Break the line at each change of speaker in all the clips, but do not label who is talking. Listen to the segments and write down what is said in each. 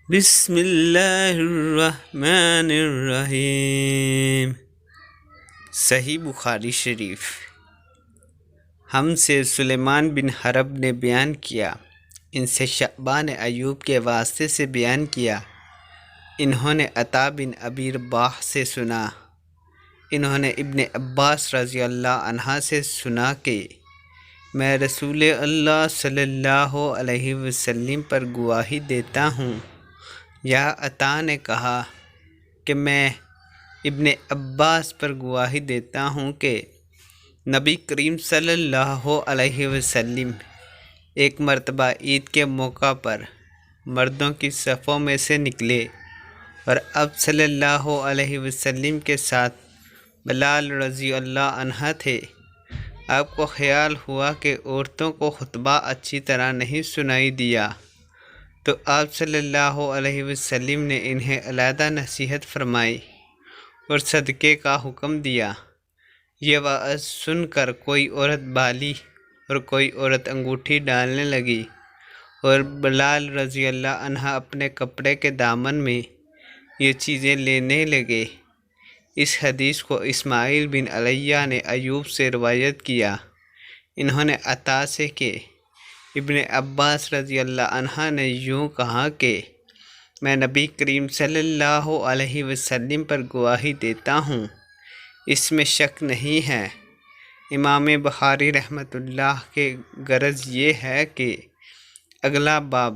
بسم اللہ الرحمن الرحیم۔ صحیح بخاری شریف۔ ہم سے سلیمان بن حرب نے بیان کیا، ان سے شعبہ نے ایوب کے واسطے سے بیان کیا، انہوں نے عطا بن ابی رباح سے سنا، انہوں نے ابن عباس رضی اللہ عنہ سے سنا کہ میں رسول اللہ صلی اللہ علیہ وسلم پر گواہی دیتا ہوں، یا عطا نے کہا کہ میں ابن عباس پر گواہی دیتا ہوں کہ نبی کریم صلی اللہ علیہ وسلم ایک مرتبہ عید کے موقع پر مردوں کی صفوں میں سے نکلے اور اب صلی اللہ علیہ وسلم کے ساتھ بلال رضی اللہ عنہ تھے۔ آپ کو خیال ہوا کہ عورتوں کو خطبہ اچھی طرح نہیں سنائی دیا، تو آپ صلی اللہ علیہ وسلم نے انہیں علیحدہ نصیحت فرمائی اور صدقے کا حکم دیا۔ یہ وعظ سن کر کوئی عورت بالی اور کوئی عورت انگوٹھی ڈالنے لگی، اور بلال رضی اللہ عنہ اپنے کپڑے کے دامن میں یہ چیزیں لینے لگے۔ اس حدیث کو اسماعیل بن علیہ نے ایوب سے روایت کیا، انہوں نے عطا سے کہ ابن عباس رضی اللہ عنہ نے یوں کہا کہ میں نبی کریم صلی اللہ علیہ وسلم پر گواہی دیتا ہوں، اس میں شک نہیں ہے۔ امام بخاری رحمۃ اللہ کے غرض یہ ہے کہ اگلا باب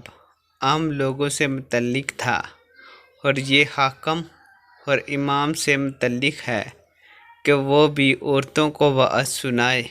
عام لوگوں سے متعلق تھا، اور یہ حاکم اور امام سے متعلق ہے کہ وہ بھی عورتوں کو وعظ سنائے۔